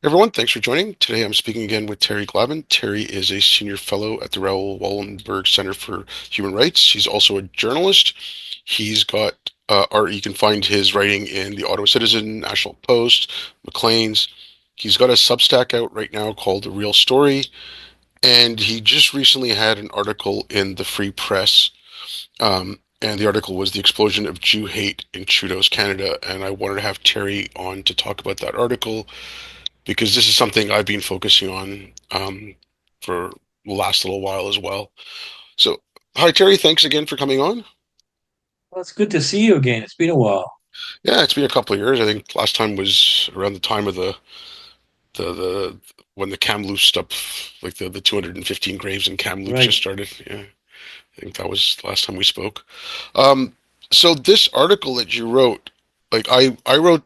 Everyone, thanks for joining. Today I'm speaking again with Terry Glavin. Terry is a senior fellow at the Raoul Wallenberg Center for Human Rights. He's also a journalist. He's got art. You can find his writing in the Ottawa Citizen, National Post, Maclean's. He's got a Substack out right now called The Real Story, and he just recently had an article in the Free Press. And the article was The Explosion of Jew Hate in Trudeau's Canada. And I wanted to have Terry on to talk about that article because this is something I've been focusing on for the last little while as well. So, hi Terry, thanks again for coming on. Well, it's good to see you again. It's been a while. Yeah, it's been a couple of years. I think last time was around the time of the when the Kamloops stuff, like the 215 graves in Kamloops just Right. started. Yeah, I think that was the last time we spoke. Um, so this article that you wrote, like I wrote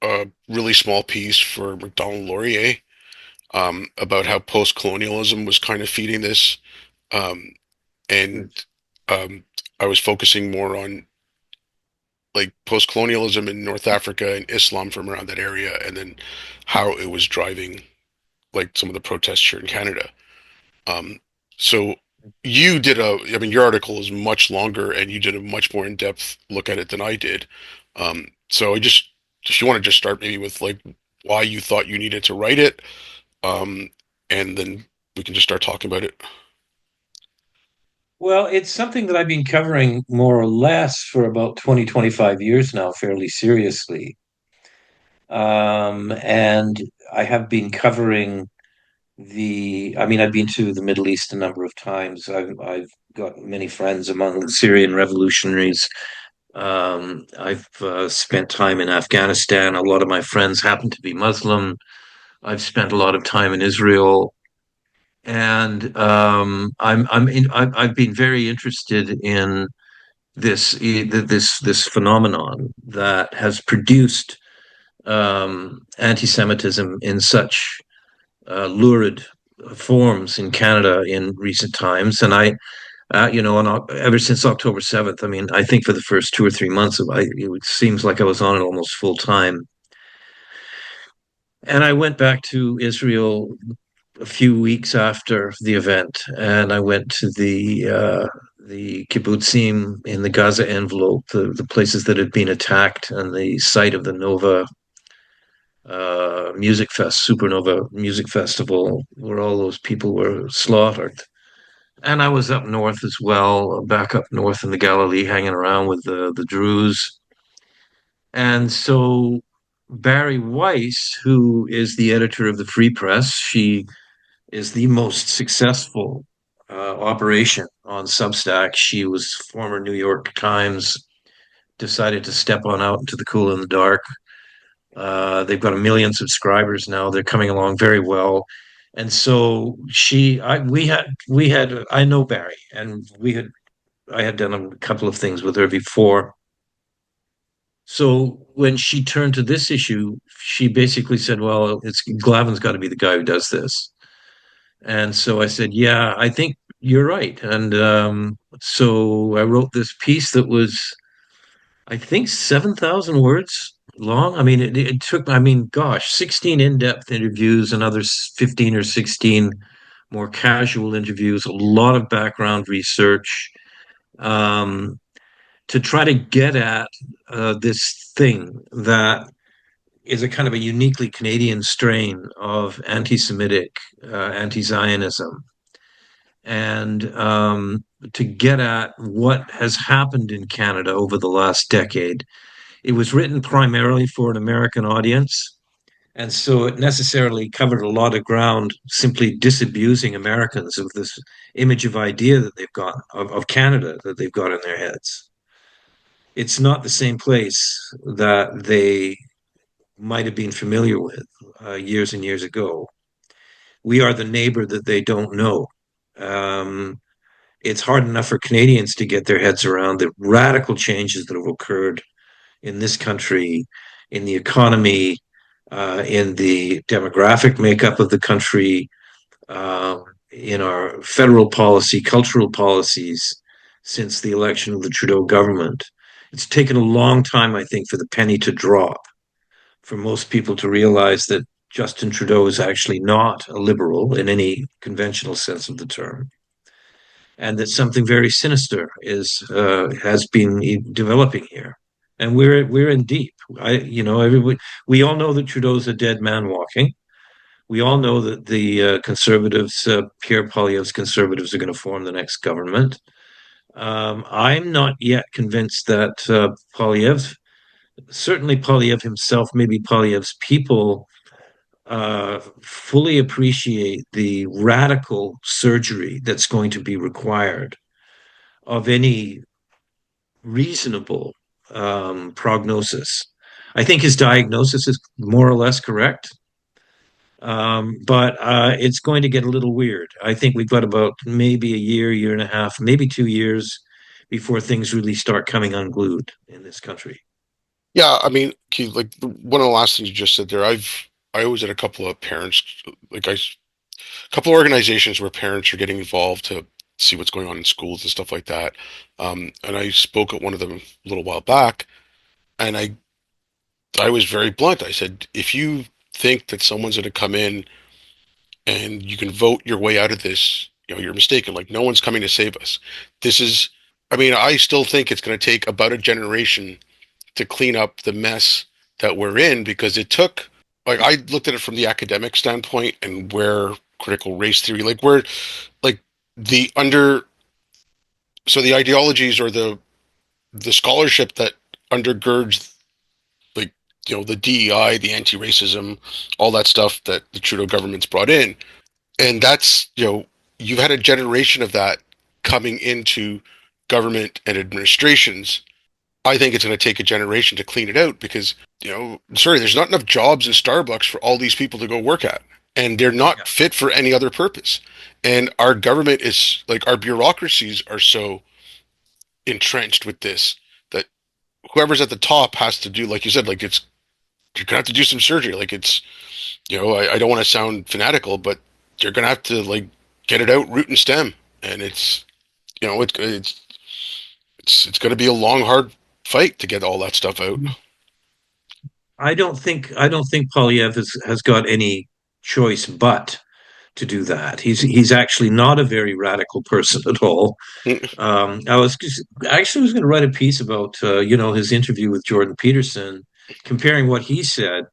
a really small piece for MacDonald Laurier about how post-colonialism was kind of feeding this. Um, and um, I was focusing more on like post-colonialism in North Africa and Islam from around that area, and then how it was driving like some of the protests here in Canada. Um, so you did I mean, your article is much longer, and you did a much more in-depth look at it than I did. So if you want to just start maybe with like why you thought you needed to write it, um, and then we can just start talking about it. Well, it's something that I've been covering more or less for about 20, 25 years now, fairly seriously. And I have been covering I've been to the Middle East a number of times. I've got many friends among the Syrian revolutionaries. I've spent time in Afghanistan. A lot of my friends happen to be Muslim. I've spent a lot of time in Israel. And I've been very interested in this phenomenon that has produced anti-Semitism in such lurid forms in Canada in recent times. And ever since October 7th, I mean, I think for the first 2 or 3 months it seems like I was on it almost full time. And I went back to Israel a few weeks after the event, and I went to the kibbutzim in the Gaza envelope, the places that had been attacked, and the site of the Nova Supernova Music Festival, where all those people were slaughtered. And I was up north as well, back up north in the Galilee, hanging around with the Druze. And so Barry Weiss, who is the editor of the Free Press, she is the most successful operation on Substack. She was former New York Times, decided to step on out into the cool and the dark. They've got 1 million subscribers now. They're coming along very well. And so I know Barry, and I had done a couple of things with her before. So when she turned to this issue, she basically said, "Well, it's Glavin's got to be the guy who does this." And so I said, "Yeah, I think you're right." And so I wrote this piece that was, I think, 7,000 words long. I mean, it took, I mean, gosh, 16 in-depth interviews, another 15 or 16 more casual interviews, a lot of background research um, to try to get at this thing that is a kind of a uniquely Canadian strain of anti-Semitic, anti-Zionism, and to get at what has happened in Canada over the last decade. It was written primarily for an American audience, and so it necessarily covered a lot of ground simply disabusing Americans of this image of idea that they've got of Canada that they've got in their heads. It's not the same place that they might have been familiar with years and years ago. We are the neighbor that they don't know. Um, it's hard enough for Canadians to get their heads around the radical changes that have occurred in this country, in the economy, in the demographic makeup of the country, in our federal policy, cultural policies since the election of the Trudeau government. It's taken a long time, I think, for the penny to drop for most people to realize that Justin Trudeau is actually not a liberal in any conventional sense of the term, and that something very sinister is has been developing here, and we're in deep. Everybody, we all know that Trudeau's a dead man walking. We all know that the conservatives, Pierre Poilievre's conservatives, are going to form the next government. I'm not yet convinced that certainly Poilievre himself, maybe Poilievre's people, fully appreciate the radical surgery that's going to be required of any reasonable prognosis. I think his diagnosis is more or less correct, but it's going to get a little weird. I think we've got about maybe a year, year and a half, maybe 2 years before things really start coming unglued in this country. Yeah, I mean, Keith, like one of the last things you just said there, I was at a couple of parents, like a couple of organizations where parents are getting involved to see what's going on in schools and stuff like that. And I spoke at one of them a little while back, and I was very blunt. I said, if you think that someone's going to come in and you can vote your way out of this, you're mistaken. Like no one's coming to save us. This is, I mean, I still think it's going to take about a generation to clean up the mess that we're in because it took, like I looked at it from the academic standpoint and where critical race theory, like where like the under so the ideologies or the scholarship that undergirds like the DEI, the anti-racism, all that stuff that the Trudeau government's brought in, and that's you've had a generation of that coming into government and administrations. I think it's going to take a generation to clean it out because, sorry, there's not enough jobs in Starbucks for all these people to go work at. And they're Yeah. not fit for any other purpose. And our government is like, our bureaucracies are so entrenched with this that whoever's at the top has to do, like you said, like you're going to have to do some surgery. Like I don't want to sound fanatical, but you're going to have to like get it out root and stem. And it's going to be a long, hard fight to get all that stuff out. I don't think Polyev has got any choice but to do that. He's actually not a very radical person at all. I was actually was going to write a piece about his interview with Jordan Peterson, comparing what he said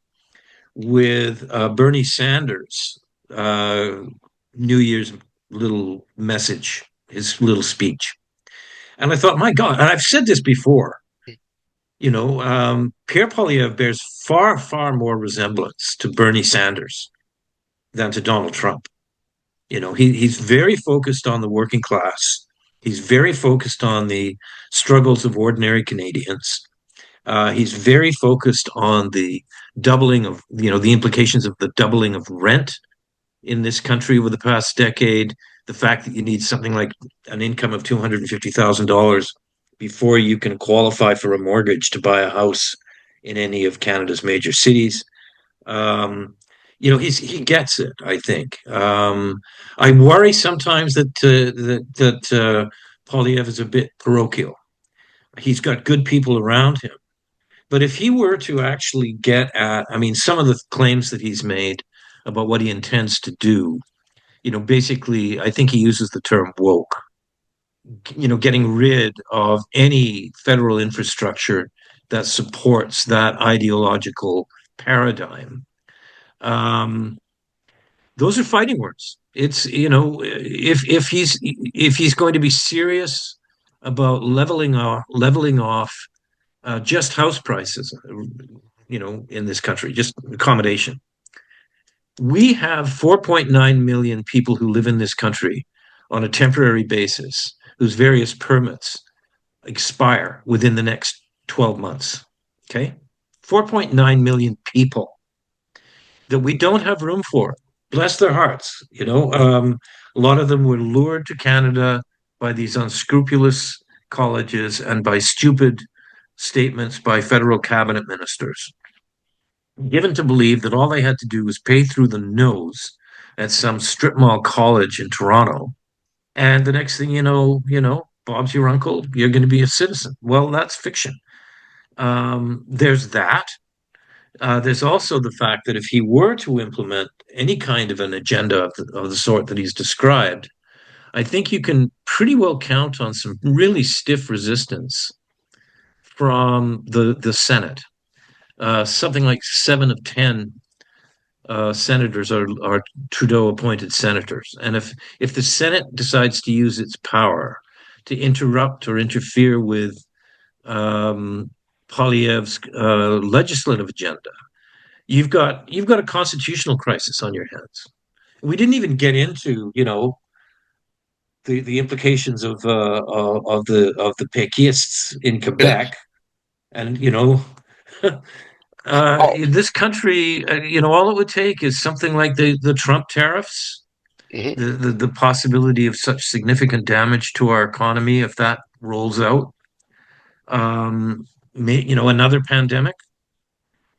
with Bernie Sanders' uh, New Year's little message, his little speech, and I thought, my God, and I've said this before. Pierre Poilievre bears far, far more resemblance to Bernie Sanders than to Donald Trump. He's very focused on the working class. He's very focused on the struggles of ordinary Canadians. He's very focused on the doubling of, the implications of the doubling of rent in this country over the past decade. The fact that you need something like an income of $250,000 before you can qualify for a mortgage to buy a house in any of Canada's major cities. He gets it. I think. I worry sometimes that Polyev is a bit parochial. He's got good people around him, but if he were to actually get at, I mean, some of the claims that he's made about what he intends to do, basically, I think he uses the term woke. Getting rid of any federal infrastructure that supports that ideological paradigm. Um, those are fighting words. It's if he's going to be serious about leveling off just house prices, in this country, just accommodation. We have 4.9 million people who live in this country on a temporary basis, whose various permits expire within the next 12 months. Okay. 4.9 million people that we don't have room for. Bless their hearts. A lot of them were lured to Canada by these unscrupulous colleges and by stupid statements by federal cabinet ministers, given to believe that all they had to do was pay through the nose at some strip mall college in Toronto. And the next thing Bob's your uncle, you're going to be a citizen. Well, that's fiction. There's that. There's also the fact that if he were to implement any kind of an agenda of the sort that he's described, I think you can pretty well count on some really stiff resistance from the Senate. Something like 7 of 10 senators are Trudeau appointed senators, and if the Senate decides to use its power to interrupt or interfere with um, Poilievre's legislative agenda, you've got a constitutional crisis on your hands. We didn't even get into, the implications of the Péquists in Yeah. Quebec, and Oh. in this country, all it would take is something like the Trump tariffs, Hmm. the possibility of such significant damage to our economy if that rolls out. Another pandemic.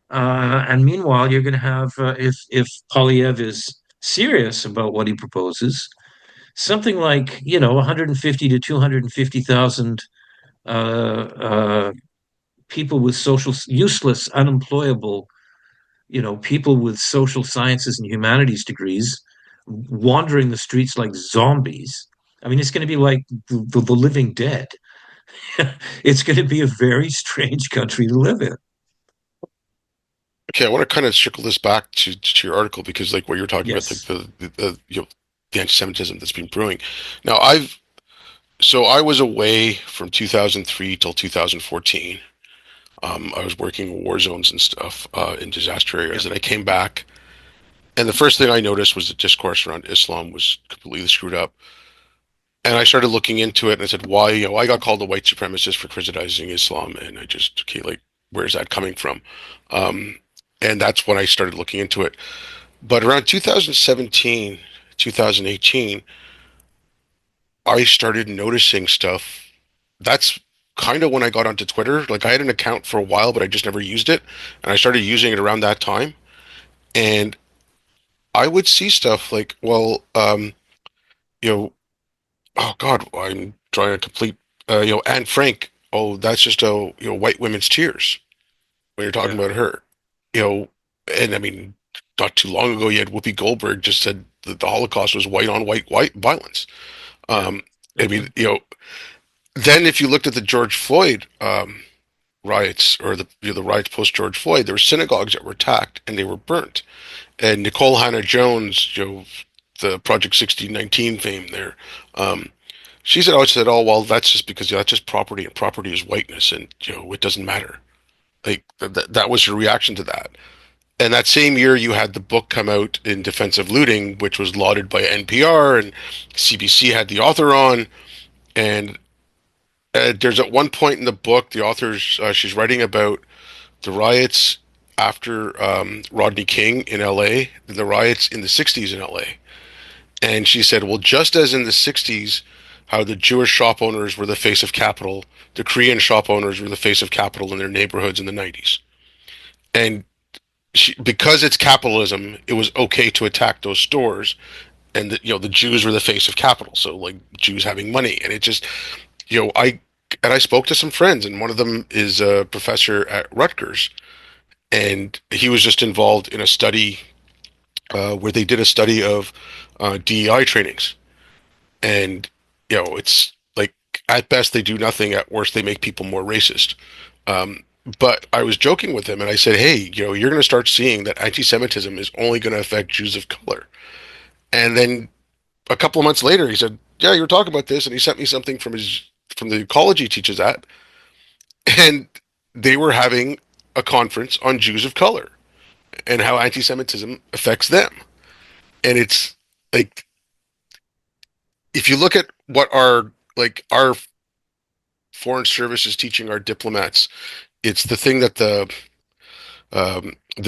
And meanwhile, you're going to have, if Polyev is serious about what he proposes, something like 150 to 250,000 uh, uh, people with social useless, unemployable, people with social sciences and humanities degrees wandering the streets like zombies. I mean, it's going to be like the living dead. It's going to be a very strange country to live in. Okay, I want to kind of circle this back to your article because, like, what you're talking about, like Yes. the anti-Semitism that's been brewing. Now, I was away from 2003 till 2014. I was working in war zones and stuff in disaster Yeah. areas, and I came back, and the first thing I noticed was the discourse around Islam was completely screwed up. And I started looking into it, and I said, "Why? I got called a white supremacist for criticizing Islam," and I just, okay, like, where's that coming from? Um, and that's when I started looking into it. But around 2017, 2018, I started noticing stuff. That's kind of when I got onto Twitter. Like, I had an account for a while, but I just never used it. And I started using it around that time. And I would see stuff like, well, you know, oh God, I'm drawing a complete, Anne Frank. Oh, that's just white women's tears when you're talking Yeah. about her. You know, and I mean, not too long ago, you had Whoopi Goldberg just said that the Holocaust was white on white violence. Yeah. Um, I Hmm. mean, then if you looked at the George Floyd riots or the riots post George Floyd, there were synagogues that were attacked and they were burnt. And Nicole Hannah Jones, the Project 1619 fame there, um, she said, oh well, that's just because that's just property and property is whiteness and it doesn't matter. Like that was her reaction to that. And that same year, you had the book come out in defense of looting, which was lauded by NPR and CBC had the author on. And there's at one point in the book, the author's she's writing about the riots after Rodney King in LA, the riots in the 60s in LA. And she said, well, just as in the 60s, how the Jewish shop owners were the face of capital, the Korean shop owners were the face of capital in their neighborhoods in the 90s. And because it's capitalism, it was okay to attack those stores. And the Jews were the face of capital. So like Jews having money. And it just, I spoke to some friends, and one of them is a professor at Rutgers, and he was just involved in a study where they did a study of DEI trainings, and it's like at best they do nothing, at worst they make people more racist. But I was joking with him, and I said, "Hey, you're going to start seeing that anti-Semitism is only going to affect Jews of color." And then a couple of months later, he said, "Yeah, you were talking about this," and he sent me something from the college he teaches at, and they were having a conference on Jews of color and how anti-Semitism affects them. And it's like if you look at what our foreign service is teaching our diplomats, it's the thing that the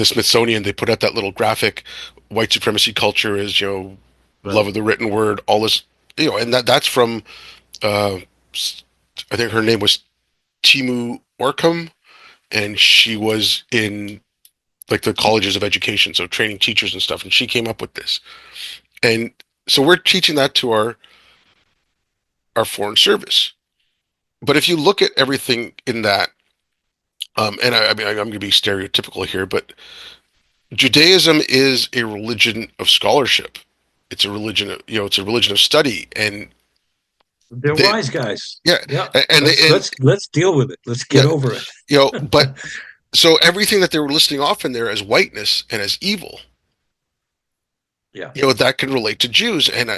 Smithsonian, they put out that little graphic. White supremacy culture is love Right. of the written word, all this, and that's from uh, I think her name was Timu Orkum, and she was in like the colleges of education, so training teachers and stuff, and she came up with this. And so we're teaching that to our foreign service. But if you look at everything in that, And I mean, I'm going to be stereotypical here, but Judaism is a religion of scholarship. It's a religion, it's a religion of study, and They're they, wise guys. yeah, Yeah. and they, and Let's deal with it. Let's yeah, get over it. but so everything that they were listing off in there as whiteness and as evil, Yeah. that can relate to Jews. And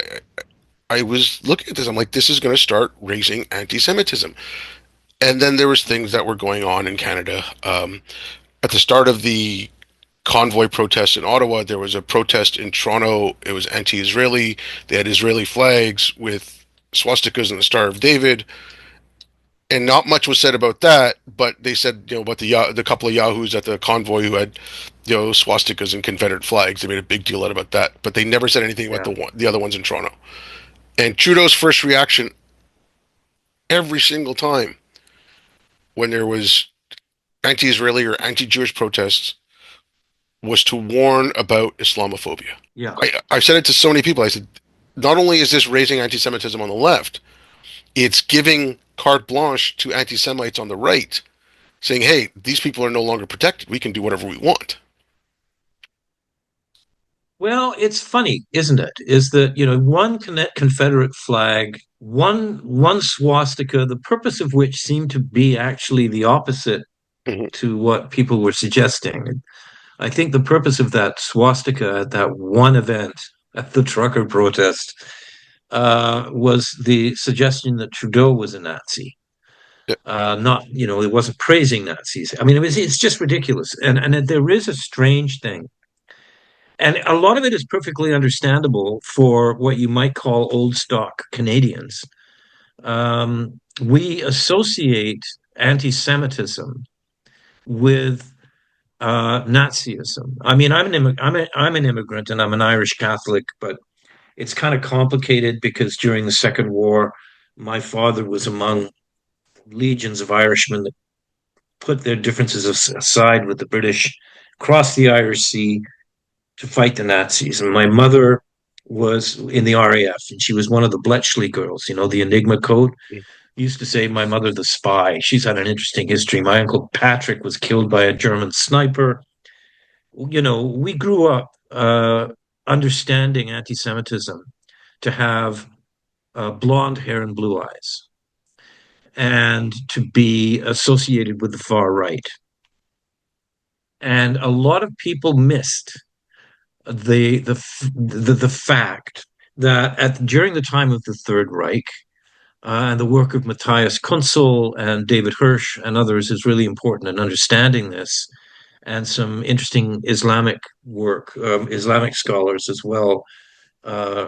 I was looking at this, I'm like, this is going to start raising anti-Semitism. And then there was things that were going on in Canada. At the start of the convoy protest in Ottawa, there was a protest in Toronto. It was anti-Israeli. They had Israeli flags with swastikas and the Star of David, and not much was said about that. But they said, about the couple of yahoos at the convoy who had, swastikas and Confederate flags. They made a big deal out about that, but they never said anything about Yeah. the other ones in Toronto. And Trudeau's first reaction every single time when there was anti-Israeli or anti-Jewish protests was to warn about Islamophobia. Yeah. I said it to so many people. I said, not only is this raising anti-Semitism on the left, it's giving carte blanche to anti-Semites on the right, saying, "Hey, these people are no longer protected. We can do whatever we want." Well, it's funny, isn't it? Is that, one Confederate flag, one swastika, the purpose of which seemed to be actually the opposite Mm-hmm. to what people were suggesting. I think the purpose of that swastika at that one event at the trucker protest was the suggestion that Trudeau was a Nazi. Yeah. Not, it wasn't praising Nazis. I mean, it's just ridiculous. And there is a strange thing. And a lot of it is perfectly understandable for what you might call old stock Canadians. We associate anti-Semitism with Nazism. I mean, I'm an immigrant and I'm an Irish Catholic, but it's kind of complicated because during the Second War, my father was among legions of Irishmen that put their differences aside with the British, crossed the Irish Sea to fight the Nazis. And my mother was in the RAF, and she was one of the Bletchley girls, the Enigma code. Used to say my mother the spy. She's had an interesting history. My uncle Patrick was killed by a German sniper. We grew up understanding anti-Semitism to have blonde hair and blue eyes and to be associated with the far right. And a lot of people missed the fact that during the time of the Third Reich and the work of Matthias Kunzel and David Hirsch and others is really important in understanding this, and some interesting Islamic work, Islamic scholars as well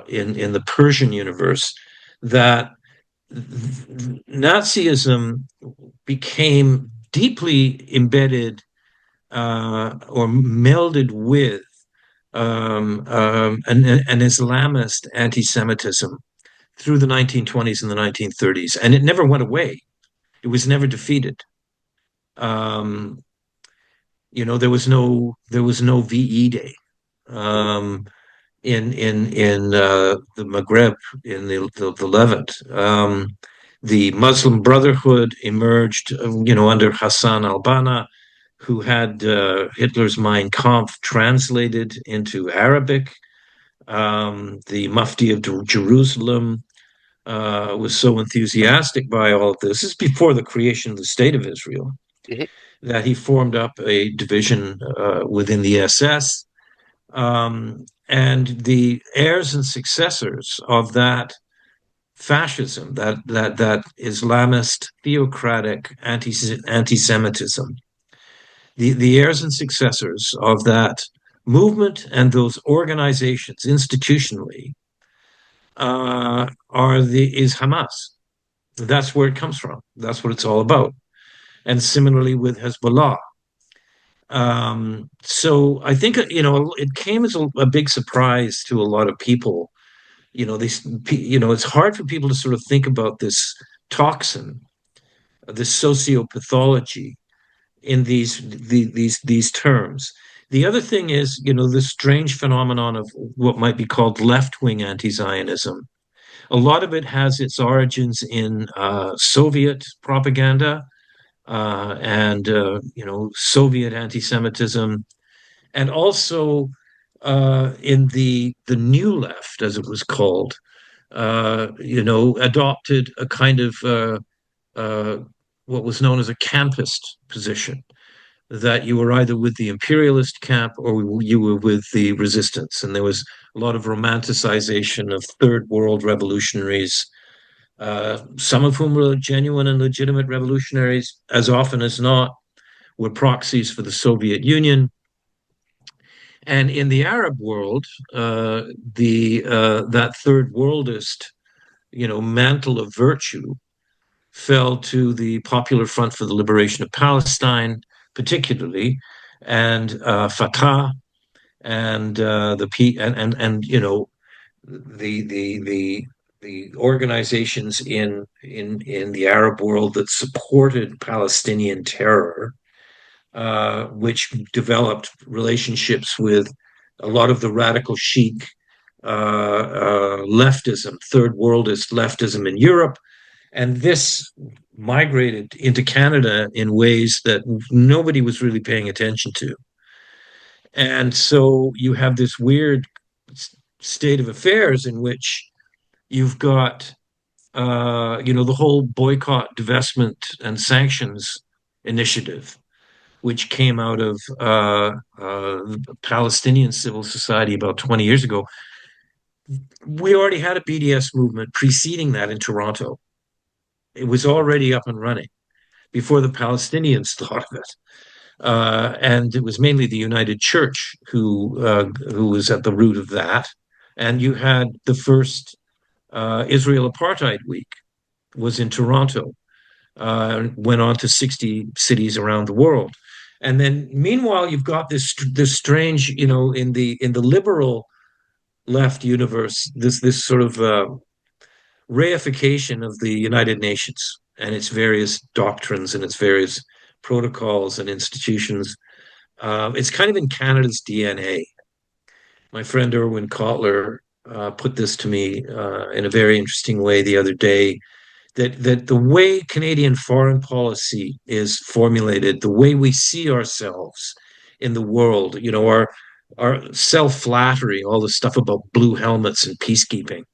in the Persian universe, that Nazism became deeply embedded or melded with an Islamist anti-Semitism through the 1920s and the 1930s, and it never went away. It was never defeated. Um, there was no VE Day in the Maghreb, in the Levant. The Muslim Brotherhood emerged, under Hassan al-Banna, who had Hitler's Mein Kampf translated into Arabic. The Mufti of Jerusalem was so enthusiastic by all of this. This is before the creation of the State of Israel, Mm-hmm. that he formed up a division within the SS. And the heirs and successors of that fascism, that Islamist theocratic anti-Semitism, the heirs and successors of that movement and those organizations institutionally is Hamas. That's where it comes from. That's what it's all about. And similarly with Hezbollah. So I think it came as a big surprise to a lot of people. It's hard for people to sort of think about this toxin, this sociopathology in these terms. The other thing is, this strange phenomenon of what might be called left-wing anti-Zionism. A lot of it has its origins in Soviet propaganda, and Soviet anti-Semitism, and also in the new left, as it was called, adopted a kind of uh, what was known as a campist position, that you were either with the imperialist camp or you were with the resistance. And there was a lot of romanticization of third world revolutionaries, some of whom were genuine and legitimate revolutionaries, as often as not, were proxies for the Soviet Union. And in the Arab world, the that third worldist, mantle of virtue fell to the Popular Front for the Liberation of Palestine, particularly, and Fatah, and the organizations in the Arab world that supported Palestinian terror, which developed relationships with a lot of the radical chic leftism, third worldist leftism in Europe. And this migrated into Canada in ways that nobody was really paying attention to. And so you have this weird state of affairs in which you've got, the whole boycott, divestment, and sanctions initiative, which came out of Palestinian civil society about 20 years ago. We already had a BDS movement preceding that in Toronto. It was already up and running before the Palestinians thought of it. And it was mainly the United Church who was at the root of that. And you had the first Israel Apartheid Week was in Toronto, went on to 60 cities around the world. And then, meanwhile, you've got this strange, in the liberal left universe, this sort of reification of the United Nations and its various doctrines and its various protocols and institutions. It's kind of in Canada's DNA. My friend Erwin Kotler put this to me in a very interesting way the other day. That the way Canadian foreign policy is formulated, the way we see ourselves in the world, our self flattery, all the stuff about blue helmets and peacekeeping,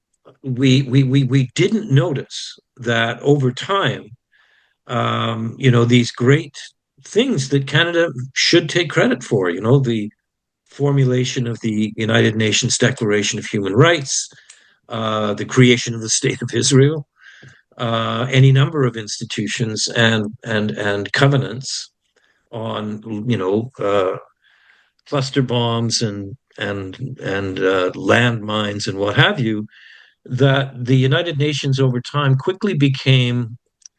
we didn't notice that over time, these great things that Canada should take credit for, the formulation of the United Nations Declaration of Human Rights, the creation of the State of Israel, any number of institutions and covenants on, cluster bombs and landmines and what have you, that the United Nations over time quickly became,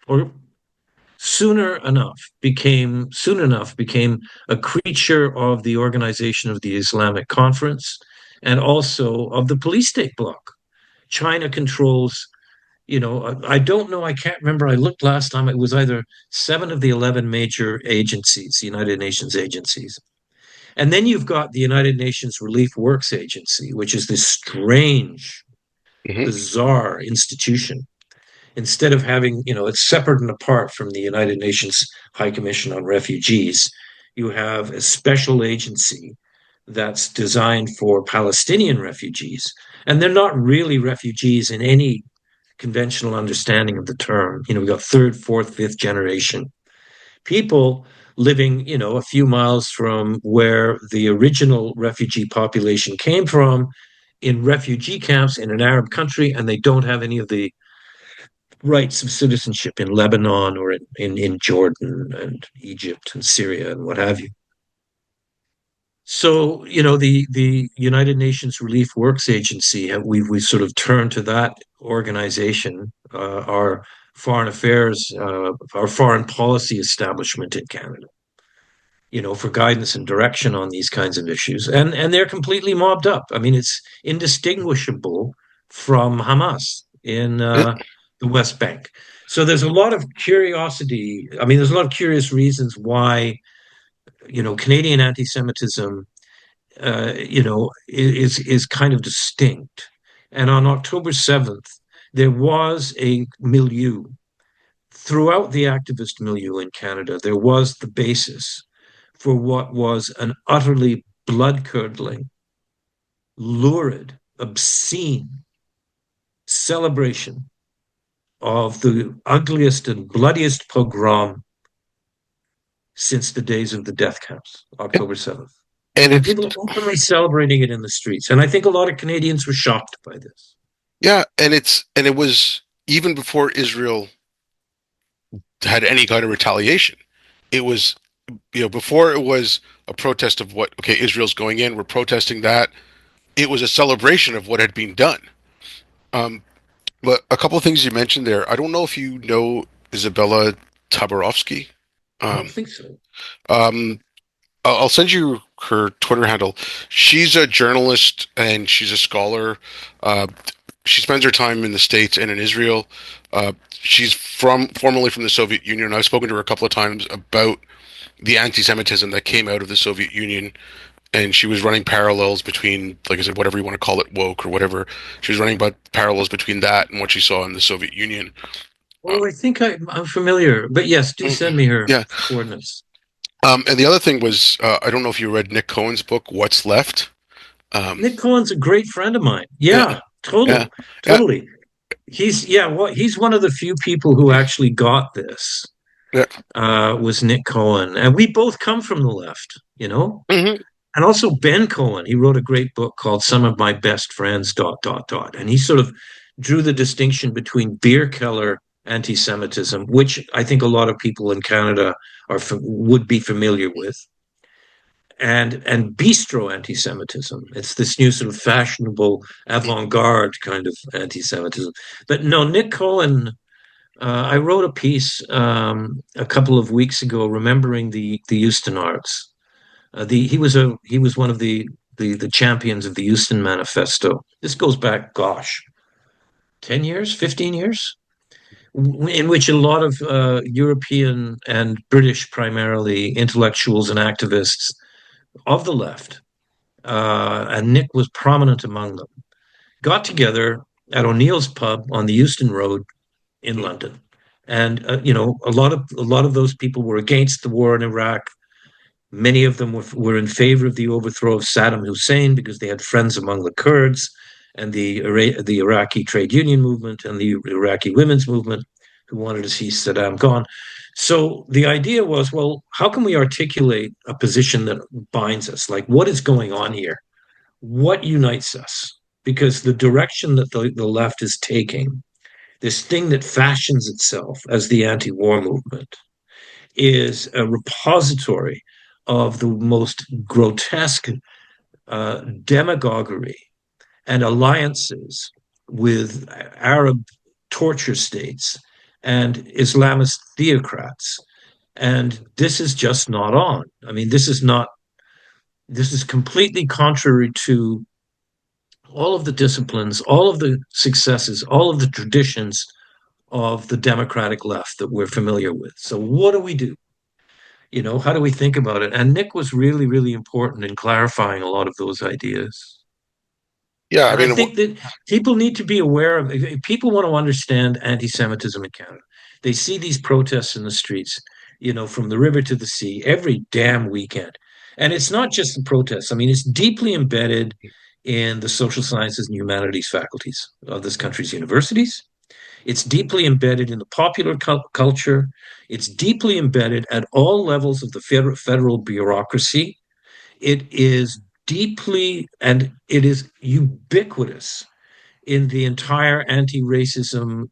or soon enough became a creature of the Organization of the Islamic Conference and also of the police state bloc. China controls, I don't know, I can't remember. I looked last time, it was either 7 of the 11 major agencies, United Nations agencies. And then you've got the United Nations Relief Works Agency, which is this strange, Hmm. bizarre institution. Instead of having, it's separate and apart from the United Nations High Commission on Refugees, you have a special agency that's designed for Palestinian refugees. And they're not really refugees in any conventional understanding of the term. We've got third, fourth, fifth generation people living, a few miles from where the original refugee population came from in refugee camps in an Arab country, and they don't have any of the rights of citizenship in Lebanon or in Jordan and Egypt and Syria and what have you. So, the United Nations Relief Works Agency, we sort of turned to that organization, our foreign affairs, our foreign policy establishment in Canada, for guidance and direction on these kinds of issues. And they're completely mobbed up. I mean, it's indistinguishable from Hamas in the West Bank. So there's a lot of curiosity. I mean, there's a lot of curious reasons why, Canadian anti-Semitism, is kind of distinct. And on October 7th, there was a milieu throughout the activist milieu in Canada, there was the basis for what was an utterly blood curdling, lurid, obscene celebration of the ugliest and bloodiest pogrom since the days of the death camps, October 7th. And And it's people are openly celebrating it in the streets. And I think a lot of Canadians were shocked by this. yeah, and it was even before Israel had any kind of retaliation. It was, before it was a protest of what, okay, Israel's going in, we're protesting that. It was a celebration of what had been done. Um, but a couple of things you mentioned there, I don't know if you know Isabella Tabarovsky. I don't Um, think so. um, I'll send you her Twitter handle. She's a journalist and she's a scholar. Uh, she spends her time in the States and in Israel. She's formerly from the Soviet Union. I've spoken to her a couple of times about the anti-Semitism that came out of the Soviet Union, and she was running parallels between, like I said, whatever you want to call it, woke or whatever. She was running about parallels between that and what she saw in the Soviet Union. Oh, I think I'm familiar. But yes, do send me her Yeah. coordinates. And the other thing was, I don't know if you read Nick Cohen's book, What's Left. Um, Nick Cohen's a great friend of mine. yeah, Yeah, yeah, yeah, totally. He's one of the few people who actually got this. yeah. Was Nick Cohen, and we both come from the left, Hmm. and also Ben Cohen. He wrote a great book called "Some of My Best Friends." And he sort of drew the distinction between beer keller anti-Semitism, which I think a lot of people in Canada would be familiar with, and bistro anti-Semitism. It's this new sort of fashionable avant-garde kind of anti-Semitism. But no, Nick Cohen. I wrote a piece a couple of weeks ago, remembering the Euston Arts. He was one of the champions of the Euston Manifesto. This goes back, gosh, 10 years, 15 years, in which a lot of European and British, primarily intellectuals and activists of the left, and Nick was prominent among them, got together at O'Neill's pub on the Euston Road in London. And a lot of those people were against the war in Iraq. Many of them were in favor of the overthrow of Saddam Hussein because they had friends among the Kurds and the Iraqi trade union movement and the Iraqi women's movement who wanted to see Saddam gone. So the idea was, well, how can we articulate a position that binds us? Like, what is going on here? What unites us? Because the direction that the left is taking, this thing that fashions itself as the anti-war movement, is a repository of the most grotesque demagoguery and alliances with Arab torture states and Islamist theocrats. And this is just not on. I mean, this is completely contrary to all of the disciplines, all of the successes, all of the traditions of the democratic left that we're familiar with. So what do we do? How do we think about it? And Nick was really, really important in clarifying a lot of those ideas. Yeah, I And I mean, think that people need to be aware of, if people want to understand anti-Semitism in Canada, they see these protests in the streets, from the river to the sea every damn weekend. And it's not just the protests. I mean, it's deeply embedded in the social sciences and humanities faculties of this country's universities. It's deeply embedded in the popular culture. It's deeply embedded at all levels of the federal bureaucracy. It is deeply and it is ubiquitous in the entire anti-racism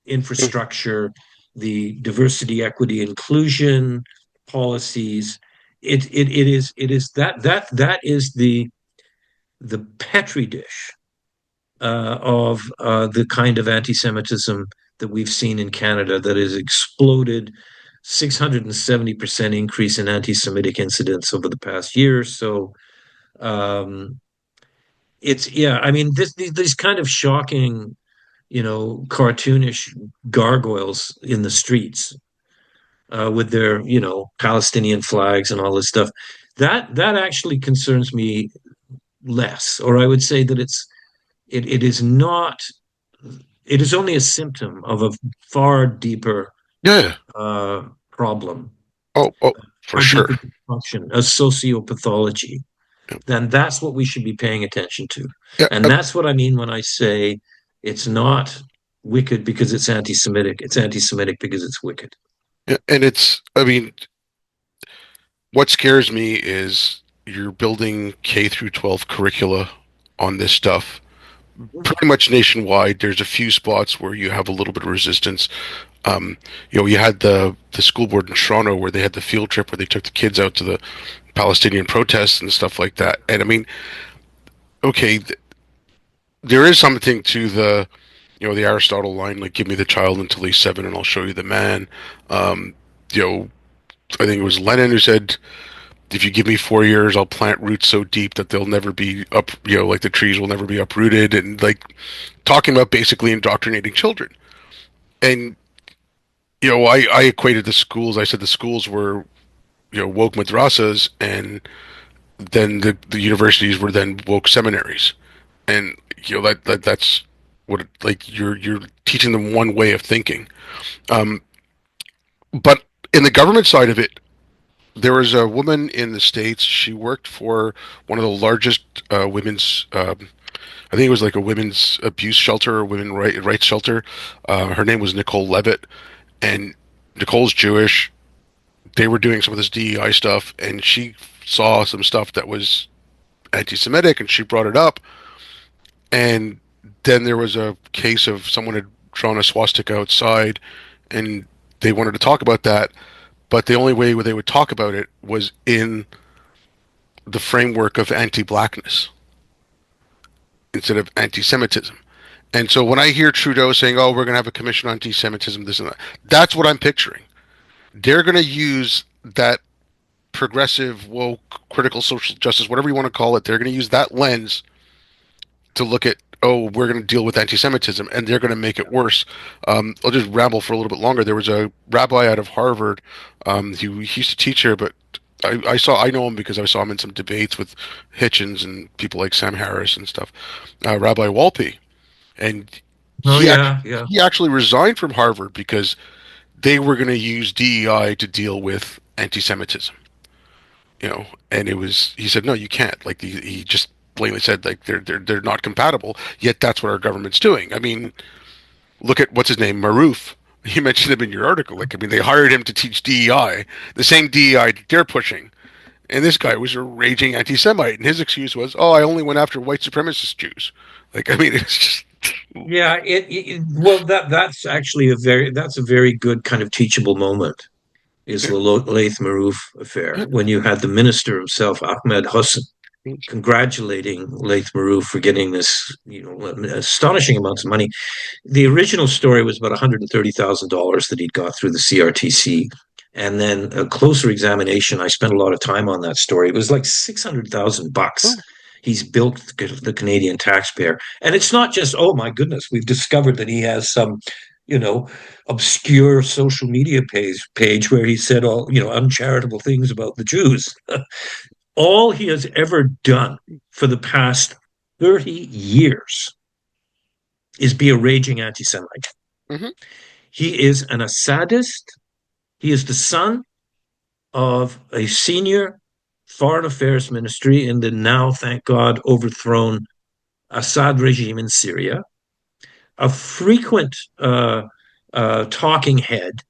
infrastructure, the diversity, equity, inclusion policies. It is that is the petri dish of the kind of anti-Semitism that we've seen in Canada that has exploded. 670% increase in anti-Semitic incidents over the past year. So um, it's yeah. I mean, these kind of shocking, cartoonish gargoyles in the streets with their Palestinian flags and all this stuff. That actually concerns me less, or I would say that it is not it is only a symptom of a far deeper Yeah. uh, problem, Oh, for far deeper sure. dysfunction, a sociopathology. Yeah. Then that's what we should be paying attention to. Yeah. And that's what I mean when I say it's not wicked because it's anti Semitic, it's anti Semitic because it's wicked. Yeah. And it's, I mean, what scares me is you're building K through 12 curricula on this stuff pretty much nationwide. There's a few spots where you have a little bit of resistance. Um, you had the school board in Toronto where they had the field trip where they took the kids out to the Palestinian protests and stuff like that. And I mean, okay, there is something to the Aristotle line, like "Give me the child until he's 7, and I'll show you the man." Um, you know, I think it was Lenin who said, "If you give me 4 years, I'll plant roots so deep that they'll never be up. Like the trees will never be uprooted." And like talking about basically indoctrinating children. And I equated the schools. I said the schools were woke madrasas, and then the universities were then woke seminaries. And that's what like you're teaching them one way of thinking. But in the government side of it, there was a woman in the States. She worked for one of the largest women's. I think it was like a women's abuse shelter or rights shelter. Her name was Nicole Levitt, and Nicole's Jewish. They were doing some of this DEI stuff, and she saw some stuff that was anti-Semitic, and she brought it up. And then there was a case of someone had drawn a swastika outside, and they wanted to talk about that, but the only way they would talk about it was in the framework of anti-blackness instead of anti-Semitism. And so when I hear Trudeau saying, "Oh, we're going to have a commission on anti-Semitism," this and that, that's what I'm picturing. They're going to use that progressive, woke, critical social justice, whatever you want to call it. They're going to use that lens to look at, oh, we're going to deal with anti-Semitism, and they're going to make it worse. I'll just ramble for a little bit longer. There was a rabbi out of Harvard. He used to teach here, but I know him because I saw him in some debates with Hitchens and people like Sam Harris and stuff. Rabbi Walpe, and Oh, he actually yeah, yeah. he actually resigned from Harvard because they were going to use DEI to deal with anti-Semitism. And it was he said no, you can't. Like he just blatantly said like they're not compatible. Yet that's what our government's doing. I mean, look at what's his name, Maroof. You mentioned him in your article. Like, I mean, they hired him to teach DEI, the same DEI they're pushing. And this guy was a raging anti-Semite, and his excuse was, "Oh, I only went after white supremacist Jews." Like, I mean, it's just Yeah, well that's actually a very good kind of teachable moment is yeah, the Laith Marouf affair when you had the minister himself, Ahmed Hussein, congratulating Laith Marouf for getting this, astonishing amounts of money. The original story was about $130,000 that he'd got through the CRTC. And then a closer examination, I spent a lot of time on that story. It was like 600,000 bucks oh, he's built the Canadian taxpayer. And it's not just, oh my goodness, we've discovered that he has some, you know, obscure social media page where he said all, uncharitable things about the Jews. All he has ever done for the past 30 years is be a raging anti-Semite. mm-hmm, He is a sadist. He is the son of a senior foreign affairs ministry in the now, thank God, overthrown Assad regime in Syria, a frequent talking head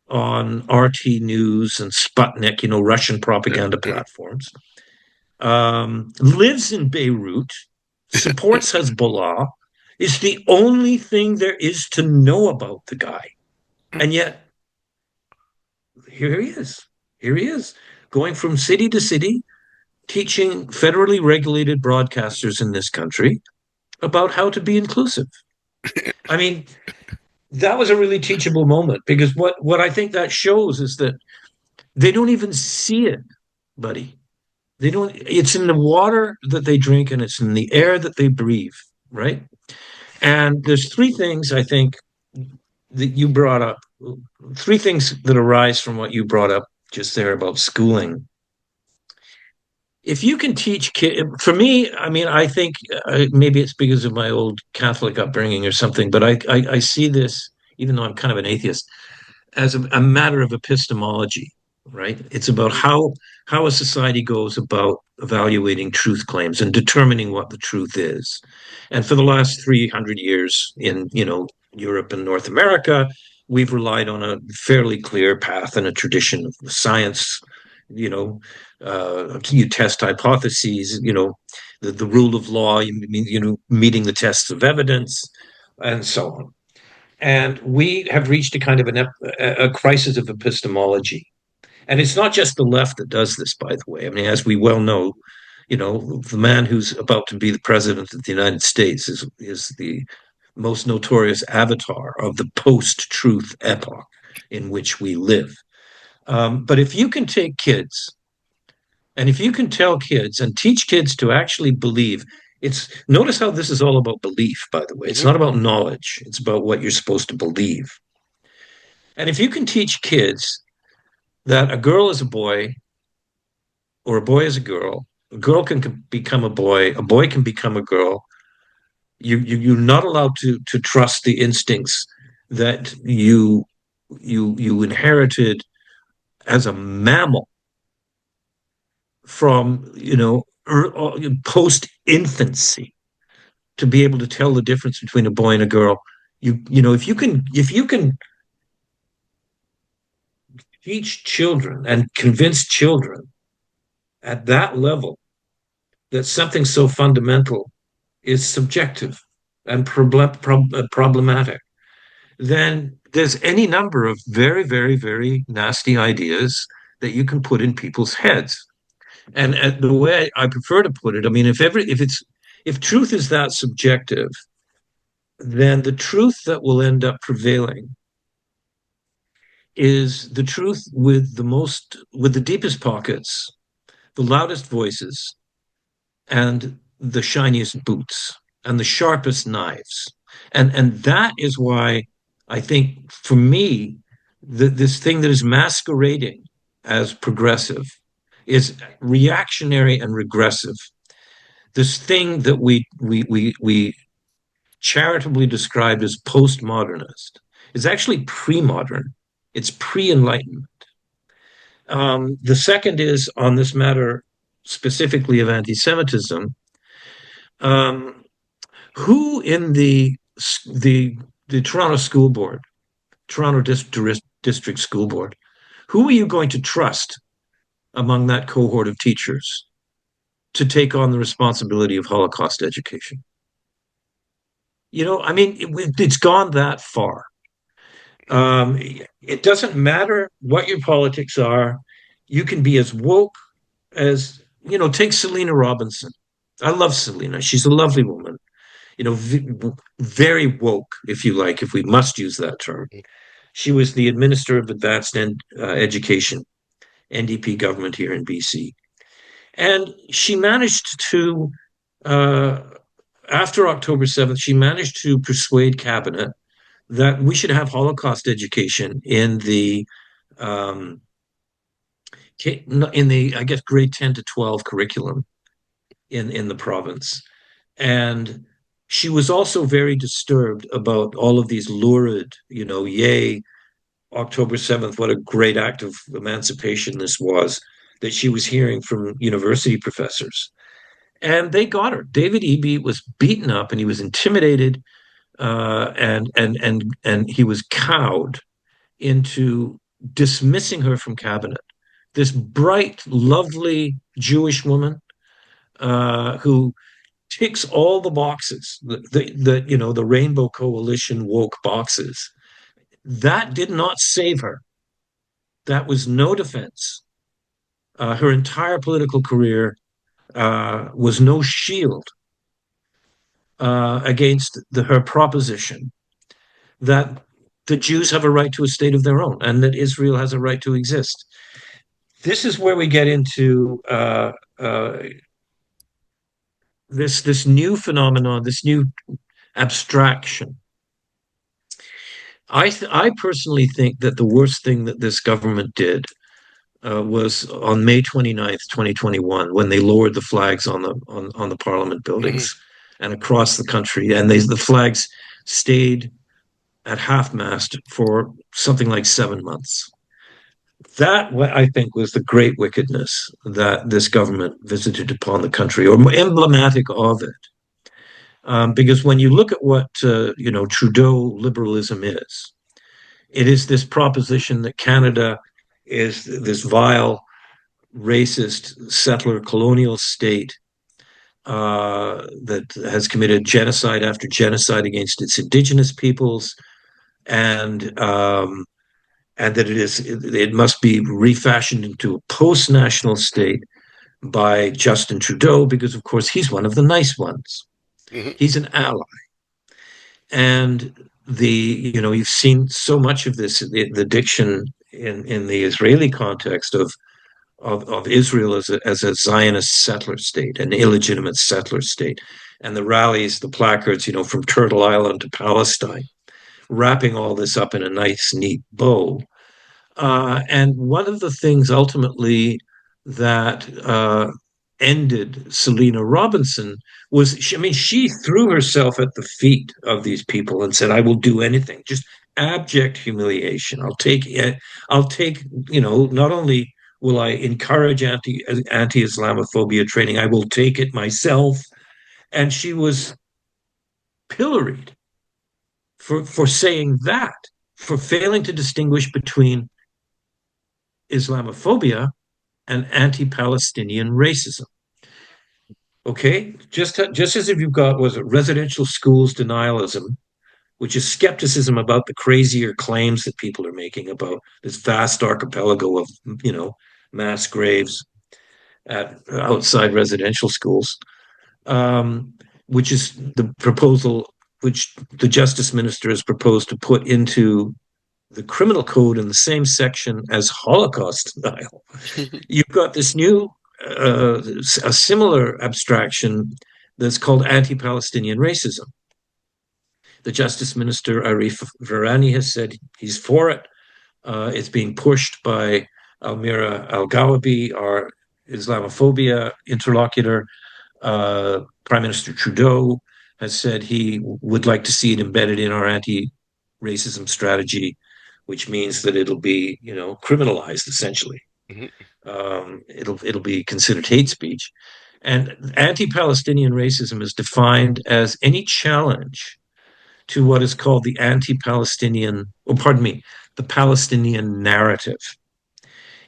on RT News and Sputnik, Russian yeah, propaganda yeah. platforms, lives in Beirut, supports Hezbollah, is the only thing there is to know about the guy. And yet, here he is. Here he is, going from city to city, teaching federally regulated broadcasters in this country about how to be inclusive. I mean, that was a really teachable moment because what I think that shows is that they don't even see it, buddy. They don't. It's in the water that they drink and it's in the air that they breathe, right? And there's three things I think that you brought up. Three things that arise from what you brought up just there about schooling. if you can teach kids, for me, I mean, I think maybe it's because of my old Catholic upbringing or something, but I see this, even though I'm kind of an atheist, as a matter of epistemology, right? It's about how a society goes about evaluating truth claims and determining what the truth is. And for the last 300 years in, Europe and North America, we've relied on a fairly clear path and a tradition of science. You know, you test hypotheses. The rule of law. Meeting the tests of evidence, and so on. And we have reached a kind of a crisis of epistemology. And it's not just the left that does this, by the way. I mean, as we well know, the man who's about to be the president of the United States is the most notorious avatar of the post-truth epoch in which we live. But if you can take kids and if you can tell kids and teach kids to actually believe, it's notice how this is all about belief, by the way. It's Hmm. not about knowledge, it's about what you're supposed to believe. And if you can teach kids that a girl is a boy or a boy is a girl can become a boy can become a girl. You're not allowed to trust the instincts that you inherited as a mammal from post infancy to be able to tell the difference between a boy and a girl. If you can teach children and convince children at that level that something so fundamental is subjective and problematic, then there's any number of very, very, very nasty ideas that you can put in people's heads. And the way I prefer to put it, I mean, if truth is that subjective, then the truth that will end up prevailing is the truth with the deepest pockets, the loudest voices, and the shiniest boots and the sharpest knives. And that is why I think for me, this thing that is masquerading as progressive is reactionary and regressive. This thing that we charitably described as postmodernist is actually pre-modern. It's pre-enlightenment. The second is on this matter specifically of anti-Semitism. Um, who in the Toronto School Board, Toronto District School Board, who are you going to trust among that cohort of teachers to take on the responsibility of Holocaust education? I mean, it's gone that far. It doesn't matter what your politics are. You can be as woke as, take Selena Robinson. I love Selena. She's a lovely woman, very woke, if you like, if we must use that term. She was the Administrator of Advanced Education, NDP government here in BC. And she managed to, uh, after October 7th, she managed to persuade cabinet that we should have Holocaust education um, I guess, grade 10 to 12 curriculum in the province. And she was also very disturbed about all of these lurid, yay, October 7th, what a great act of emancipation this was, that she was hearing from university professors. And they got her. David Eby was beaten up and he was intimidated, and he was cowed into dismissing her from cabinet. This bright, lovely Jewish woman who ticks all the boxes, the Rainbow Coalition woke boxes. That did not save her. That was no defense. Her entire political career was no shield against her proposition that the Jews have a right to a state of their own and that Israel has a right to exist. This is where we get into this new phenomenon, this new abstraction. I personally think that the worst thing that this government did was on May 29th, 2021, when they lowered the flags on the Parliament Hmm. buildings and across the country, and the flags stayed at half mast for something like 7 months. That, I think, was the great wickedness that this government visited upon the country, or emblematic of it. Because when you look at what Trudeau liberalism is, it is this proposition that Canada is this vile, racist, settler colonial state that has committed genocide after genocide against its indigenous peoples, and and that it must be refashioned into a post-national state by Justin Trudeau, because of course he's one of the nice ones. Hmm. He's an ally, and you've seen so much of this, the diction in the Israeli context of Israel as a Zionist settler state, an illegitimate settler state, and the rallies, the placards, from Turtle Island to Palestine, wrapping all this up in a nice, neat bow. And one of the things ultimately that ended Selena Robinson was, she threw herself at the feet of these people and said, "I will do anything." Just abject humiliation. I'll take, not only will I encourage anti-Islamophobia training, I will take it myself. And she was pilloried for saying that, for failing to distinguish between Islamophobia and anti-Palestinian racism. Okay, just as if you've got, was it residential schools denialism, which is skepticism about the crazier claims that people are making about this vast archipelago of you know mass graves at outside residential schools, um, which is the proposal which the justice minister has proposed to put into the criminal code in the same section as Holocaust denial. You've got this new, a similar abstraction that's called anti-Palestinian racism. The Justice Minister Arif Virani has said he's for it. It's being pushed by Almira Al-Gawabi, our Islamophobia interlocutor. Prime Minister Trudeau has said he would like to see it embedded in our anti-racism strategy, which means that it'll be, criminalized essentially. Hmm. It'll be considered hate speech. And anti-Palestinian racism is defined as any challenge to what is called the anti-Palestinian, or pardon me, the Palestinian narrative.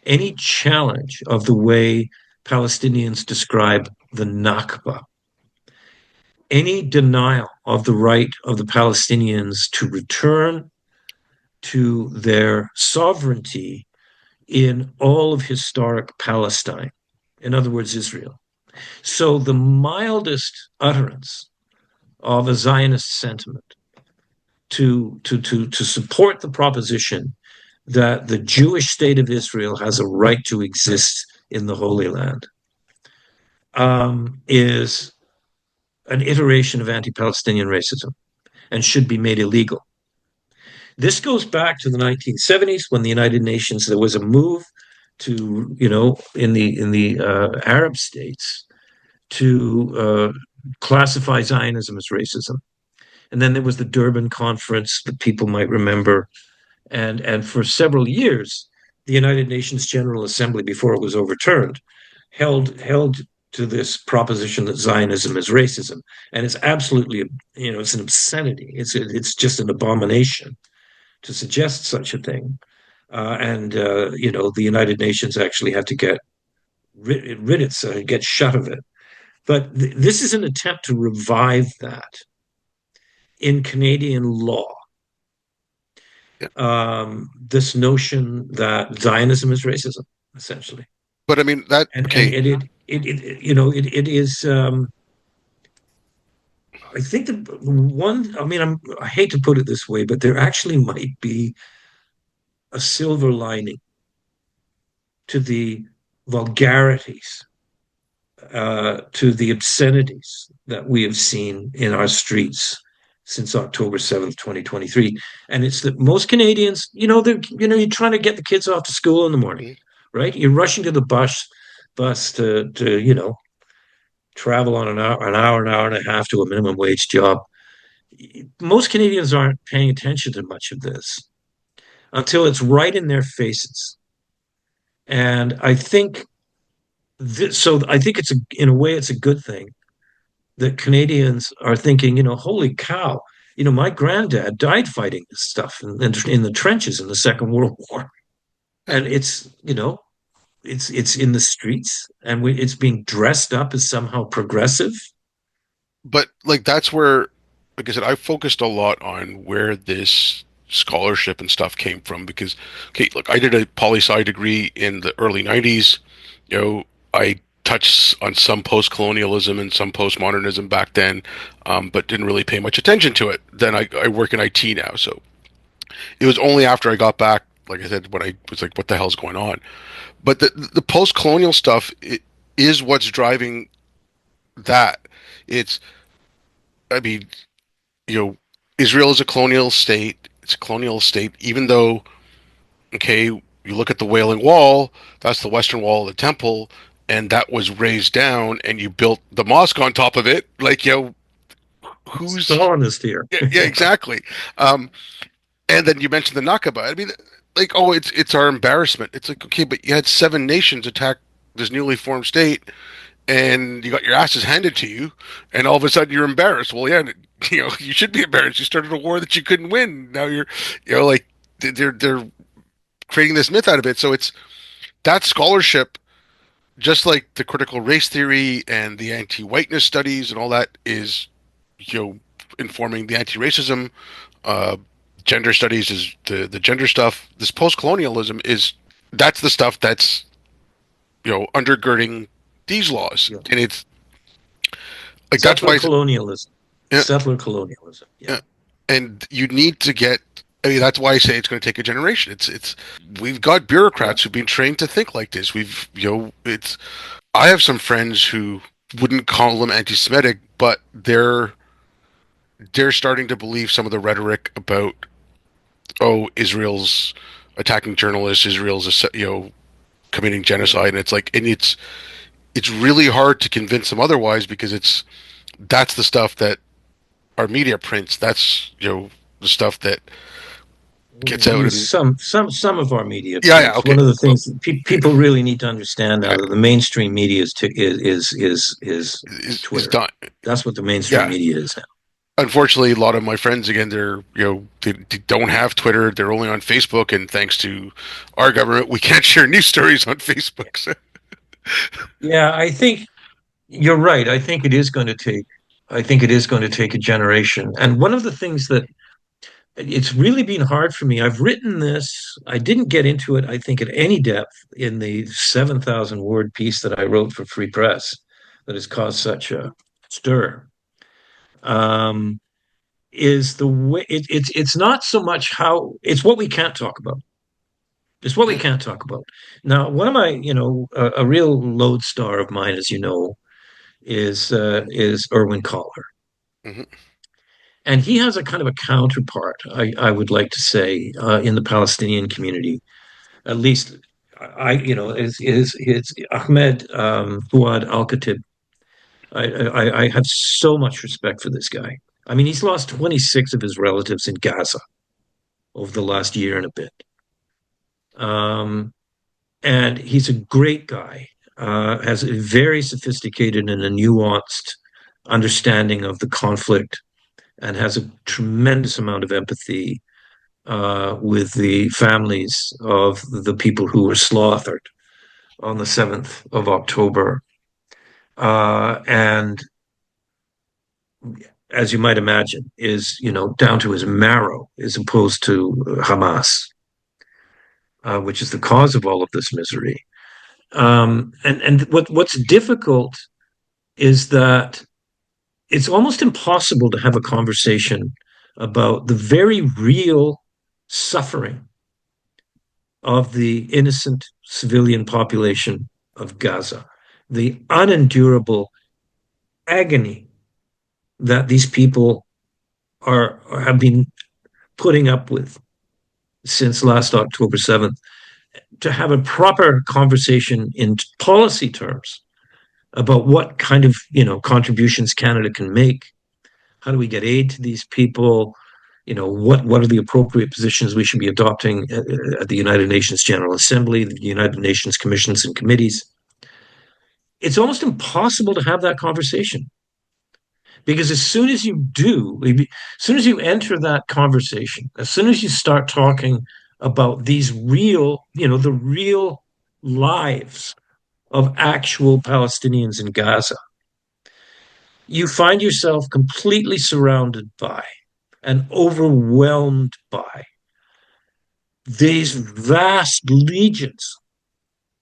Any challenge of the way Palestinians describe the Nakba, any denial of the right of the Palestinians to return to their sovereignty in all of historic Palestine, in other words, Israel. So the mildest utterance of a Zionist sentiment to support the proposition that the Jewish state of Israel has a right to exist in the Holy Land is an iteration of anti-Palestinian racism and should be made illegal. This goes back to the 1970s when the United Nations, there was a move to, in the Arab states to classify Zionism as racism. And then there was the Durban conference that people might remember. And for several years, the United Nations General Assembly, before it was overturned, held to this proposition that Zionism is racism. And it's absolutely, it's an obscenity. It's just an abomination to suggest such a thing. The United Nations actually had to get shut of it. But this is an attempt to revive that in Canadian law. Yeah. This notion that Zionism is racism, essentially, But I mean that and okay. it is. I think the one. I mean, I hate to put it this way, but there actually might be a silver lining to the vulgarities, to the obscenities that we have seen in our streets since October 7th, 2023. And it's that most Canadians, you're trying to get the kids off to school in the morning. Mhm. right? You're rushing to the bus to travel on an hour and a half to a minimum wage job. Most Canadians aren't paying attention to much of this until it's right in their faces. And I think so. I think in a way, it's a good thing that Canadians are thinking, holy cow, my granddad died fighting this stuff in the trenches in the Second World War. Yeah. And it's in the streets and it's being dressed up as somehow progressive. But like that's where, like I said, I focused a lot on where this scholarship and stuff came from because, okay, look, I did a poli sci degree in the early '90s. You know, I touched on some post-colonialism and some postmodernism back then, but didn't really pay much attention to it. Then I work in IT now, so it was only after I got back, like I said, when I was like, what the hell's going on? But the post-colonial stuff is what's driving that. It's, I mean, you know, Israel is a colonial state. It's a colonial state, even though, okay, you look at the Wailing Wall, that's the Western Wall of the Temple, and that was raised down, and you built the mosque on top of it. Like, who's, Stalinist here. yeah, yeah, exactly. Um, and then you mentioned the Nakba. I mean, like, oh, it's our embarrassment. It's like, okay, but you had seven nations attack this newly formed state, and you got your asses handed to you, and all of a sudden you're embarrassed. Well, yeah, you should be embarrassed. You started a war that you couldn't win. Now like they're creating this myth out of it. So it's that scholarship, just like the critical race theory and the anti-whiteness studies and all that, is you know informing the anti-racism. Uh, Gender studies is the gender stuff. This post-colonialism is that's the stuff that's undergirding these laws, Yeah. and it's like that's Settler why colonialism. yeah, Settler colonialism. Yeah. yeah. And you need to get. I mean, that's why I say it's going to take a generation. We've got Yeah. bureaucrats who've been trained to think like this. It's. I have some friends who wouldn't call them anti-Semitic, but they're starting to believe some of the rhetoric about Israel's attacking journalists, Israel's committing Yeah. genocide, and it's really hard to convince them otherwise because that's the stuff that our media prints. That's the stuff that gets out and Some of our media yeah, yeah, prints. okay. One of the Well, things that people really need to understand now that the mainstream media is is Twitter. done. That's what the mainstream Yeah. media is now. Unfortunately, a lot of my friends again, they don't have Twitter. They're only on Facebook, and thanks to our government, we can't share news stories on Facebook. So, Yeah, I think you're right. I think it is going to take a generation. And one of the things that it's really been hard for me. I've written this. I didn't get into it, I think, at any depth in the 7,000 word piece that I wrote for Free Press that has caused such a stir. Um, is the way it's not so much how it's what we can't talk about. It's what we can't talk about. Now, one of my, a real lodestar of mine, as you know, is Irwin Collar. mhm. And he has a kind of a counterpart, I would like to say, in the Palestinian community. At least, is Ahmed Fuad Al Khatib. I have so much respect for this guy. I mean, he's lost 26 of his relatives in Gaza over the last year and a bit. Um, and he's a great guy, has a very sophisticated and a nuanced understanding of the conflict, and has a tremendous amount of empathy with the families of the people who were slaughtered on the 7th of October. And as you might imagine, is, down to his marrow as opposed to Hamas, which is the cause of all of this misery. And what's difficult is that it's almost impossible to have a conversation about the very real suffering of the innocent civilian population of Gaza, the unendurable agony that these people have been putting up with since last October 7th, to have a proper conversation in policy terms about what kind of contributions Canada can make. How do we get aid to these people? What are the appropriate positions we should be adopting at the United Nations General Assembly, the United Nations commissions and committees? It's almost impossible to have that conversation because as soon as you do, as soon as you enter that conversation, as soon as you start talking about these real, the real lives of actual Palestinians in Gaza, you find yourself completely surrounded by and overwhelmed by these vast legions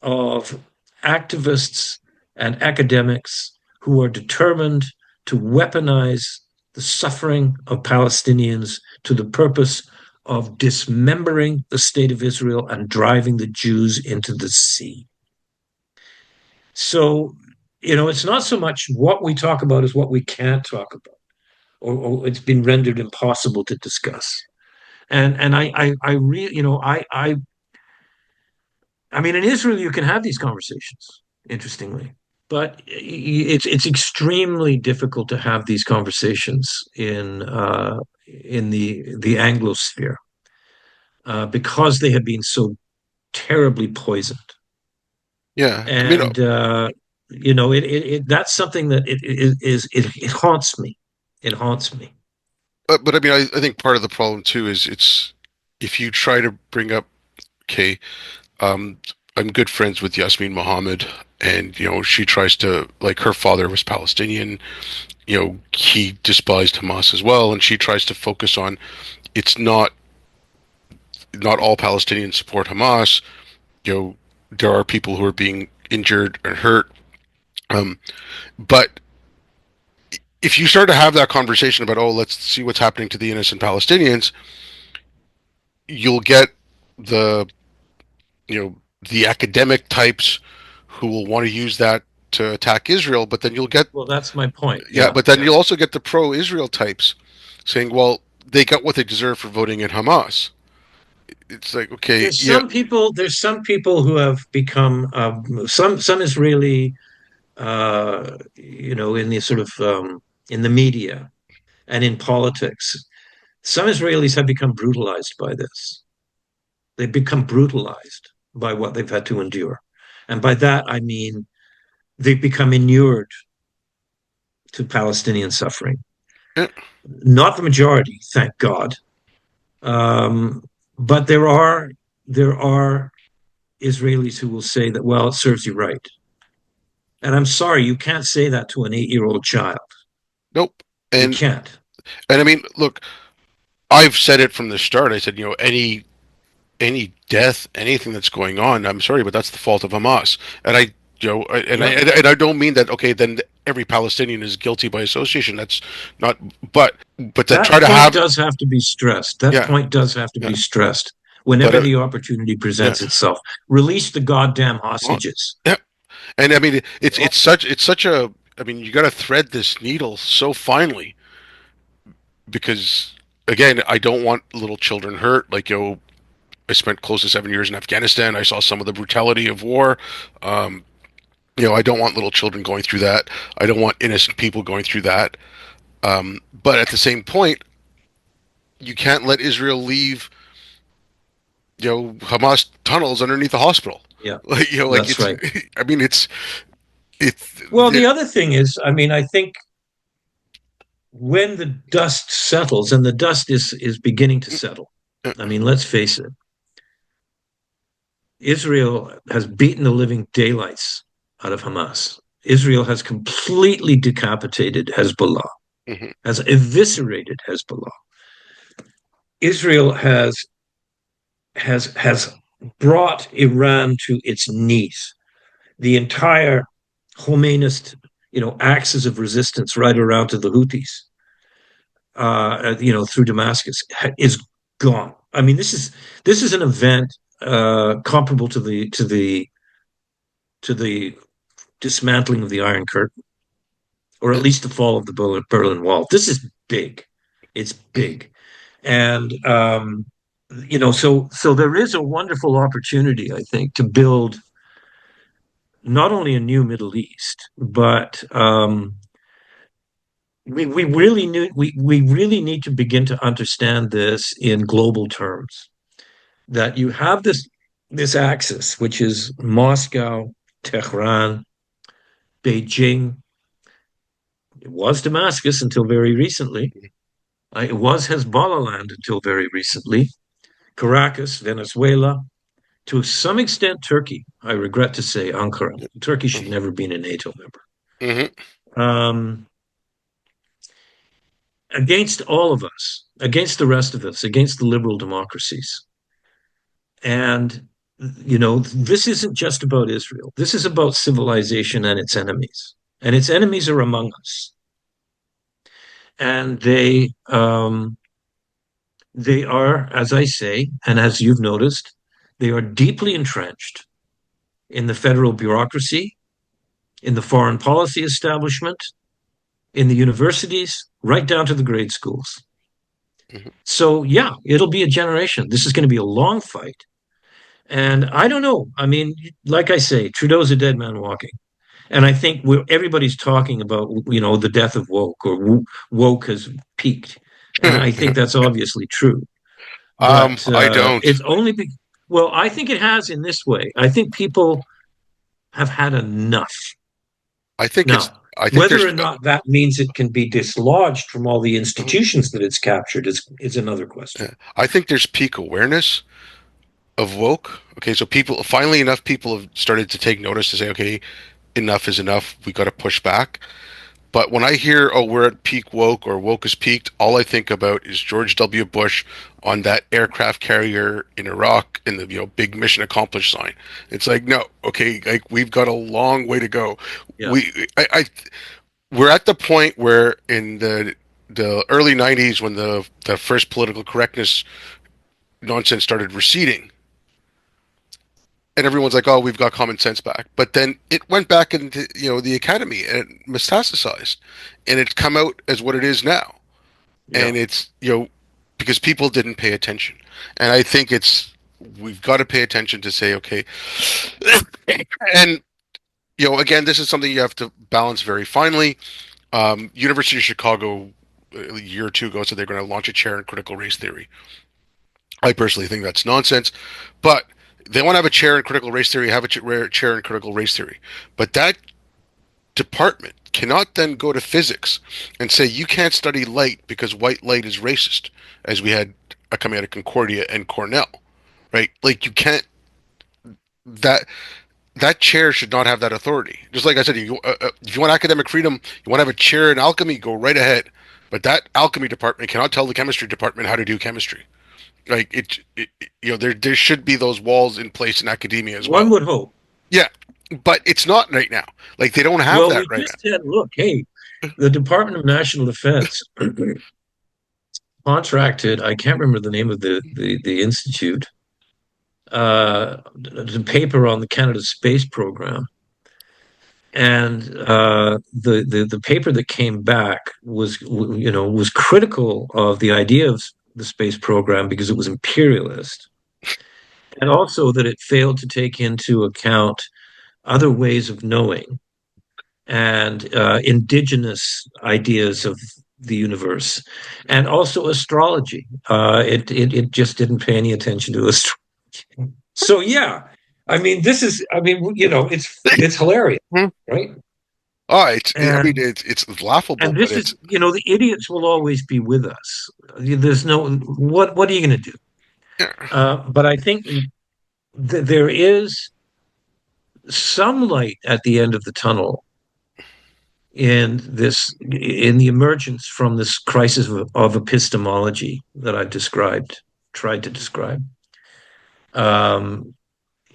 of activists and academics who are determined to weaponize the suffering of Palestinians to the purpose of dismembering the state of Israel and driving the Jews into the sea. So, it's not so much what we talk about as what we can't talk about, or it's been rendered impossible to discuss. And I really, I mean, in Israel, you can have these conversations, interestingly, but it's extremely difficult to have these conversations in the Anglosphere because they have been so terribly poisoned. Yeah, I mean, And that's something that it haunts me. It haunts me. but I mean, I think part of the problem too is it's if you try to bring up, okay, um, I'm good friends with Yasmin Mohammed, and she tries to like her father was Palestinian. He despised Hamas as well, and she tries to focus on it's not all Palestinians support Hamas. There are people who are being injured and hurt. Um, but if you start to have that conversation about, oh, let's see what's happening to the innocent Palestinians, you'll get the you know the academic types who will want to use that to attack Israel, but then you'll get Well, that's my point. yeah, Yeah, but then yeah. you'll also get the pro-Israel types saying, well, they got what they deserve for voting in Hamas. It's like, okay, There's yeah, some people. There's some people who have become some Israeli, in the sort of in the media and in politics. Some Israelis have become brutalized by this. They've become brutalized by what they've had to endure, and by that I mean they've become inured to Palestinian suffering. yeah, Not the majority, thank God, but there are Israelis who will say that, well, it serves you right. And I'm sorry, you can't say that to an 8-year-old child. nope. You And can't. I mean, look, I've said it from the start. I said, any death, anything that's going on, I'm sorry, but that's the fault of Hamas. And Yeah. and I don't mean that. Okay, then every Palestinian is guilty by association. That's not. But to try That to point have, does have to be stressed. That yeah, point does have to yeah, be stressed but whenever the opportunity yeah, presents itself. Release the goddamn well, hostages. yeah. And I mean, You know? it's such a. I mean, you got to thread this needle so finely because again, I don't want little children hurt. Like I spent close to 7 years in Afghanistan. I saw some of the brutality of war. Um, I don't want little children going through that. I don't want innocent people going through that. But at the same point, you can't let Israel leave, Hamas tunnels underneath the hospital. Yeah, Like that's it's. right. I mean, it's. Well, the other thing is, I mean, I think when the dust settles, and the dust is beginning to settle. I mean, let's face it, Israel has beaten the living daylights out of Hamas. Israel has completely decapitated Hezbollah, Mhm. has eviscerated Hezbollah. Israel has brought Iran to its knees. The entire Khomeinist, axis of resistance right around to the Houthis, through Damascus is gone. I mean, this is an event comparable to the dismantling of the Iron Curtain, or at least the fall of the Berlin Wall. This is big. It's big, and so there is a wonderful opportunity, I think, to build not only a new Middle East, but we really need to begin to understand this in global terms. That you have this axis, which is Moscow, Tehran, Beijing. It was Damascus until very recently. It was Hezbollah land until very recently. Caracas, Venezuela, to some extent, Turkey. I regret to say Ankara. Turkey should Hmm. never have been a NATO member. Hmm. Um, Against all of us, against the rest of us, against the liberal democracies. And, this isn't just about Israel. This is about civilization and its enemies. And its enemies are among us. And they are, as I say, and as you've noticed, they are deeply entrenched in the federal bureaucracy, in the foreign policy establishment, in the universities, right down to the grade schools. Hmm. So, yeah, it'll be a generation. This is going to be a long fight. And I don't know. I mean, like I say, Trudeau's a dead man walking. And I think everybody's talking about, the death of woke or woke has peaked. And I think that's obviously true. But I don't. it's only well, I think it has in this way. I think people have had enough. I think it's. Now, I think whether there's. or not that means it can be dislodged from all the institutions that it's captured is another question. I think there's peak awareness of woke. Okay, so people finally enough people have started to take notice to say, okay, enough is enough. We got to push back. But when I hear, oh, we're at peak woke or woke is peaked, all I think about is George W. Bush on that aircraft carrier in Iraq in the big mission accomplished sign. It's like, no, okay, like we've got a long way to go. Yeah. I we're at the point where in the early '90s when the first political correctness nonsense started receding, and everyone's like, "Oh, we've got common sense back." But then it went back into the academy and it metastasized, and it's come out as what it is now. Yeah. And it's because people didn't pay attention, and I think it's we've got to pay attention to say, okay, and again, this is something you have to balance very finely. University of Chicago a year or two ago said they're going to launch a chair in critical race theory. I personally think that's nonsense, but they want to have a chair in critical race theory, have a chair in critical race theory. But that department cannot then go to physics and say you can't study light because white light is racist, as we had coming out of Concordia and Cornell, right? Like you can't that that chair should not have that authority. Just like I said, if you want academic freedom, you want to have a chair in alchemy, go right ahead. But that alchemy department cannot tell the chemistry department how to do chemistry. Like there should be those walls in place in academia as One well. would hope. Yeah, but it's not right now. Like they don't have Well, that we right just had, look, hey, the Department of National Defense contracted, I can't remember the name of the institute, the paper on the Canada space program. And the paper that came back was critical of the idea of the space program because it was imperialist, and also that it failed to take into account other ways of knowing and indigenous ideas of the universe, and also astrology. It just didn't pay any attention to astrology. So yeah, I mean, it's hilarious, now. right? Oh, I mean, And it's laughable, and but this is, the idiots will always be with us. There's no what are you going to do? yeah, But I think there is some light at the end of the tunnel in the emergence from this crisis of epistemology that I've tried to describe. Um,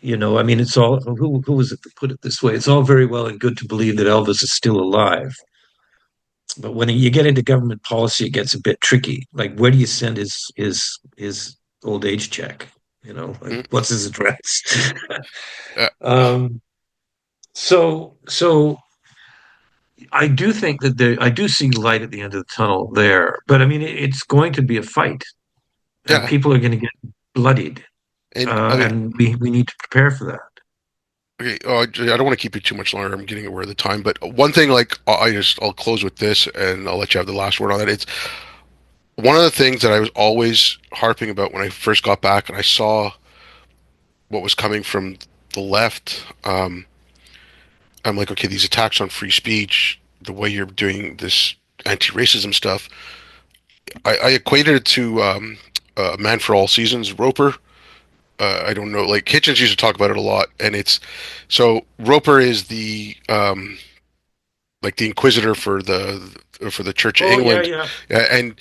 I mean, it's all who was it that put it this way? It's all very well and good to believe that Elvis is still alive, but when you get into government policy, it gets a bit tricky. Like, where do you send his old age check? Like, mm, what's his address? uh, um, so I do think that I do see light at the end of the tunnel there, but I mean, it's going to be a fight, and yeah. people are going to get bloodied, And I mean, and we need to prepare for that. okay, I don't want to keep you too much longer. I'm getting aware of the time, but one thing, like, I'll close with this, and I'll let you have the last word on that. It's one of the things that I was always harping about when I first got back, and I saw what was coming from the left. I'm like, okay, these attacks on free speech, the way you're doing this anti-racism stuff, I equated it to Man for All Seasons, Roper. I don't know, like Hitchens used to talk about it a lot, and it's so Roper is the like the inquisitor for the Church of Oh yeah, England, yeah. and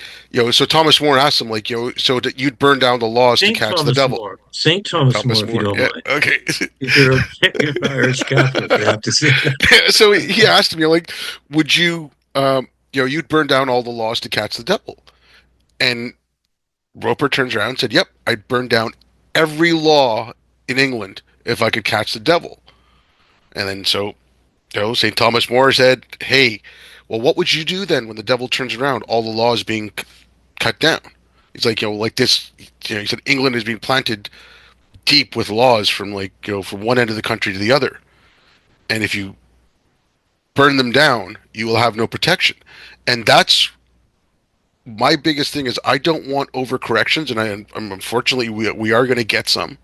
so Thomas More asked him, like, so that you'd burn down the laws to Saint catch the Thomas devil. More, Saint Thomas More, Thomas if you More, don't yeah, mind. okay. If you're Irish Catholic, you have to say that. So he asked me, like, would you, you'd burn down all the laws to catch the devil, and Roper turns around and said, yep, I'd burn down every law in England if I could catch the devil. And then St. Thomas More said, hey, well, what would you do then when the devil turns around, all the laws being cut down? He's like, like this, he said, England is being planted deep with laws from from one end of the country to the other. And if you burn them down, you will have no protection. And that's my biggest thing is I don't want overcorrections, and unfortunately we are going to get some.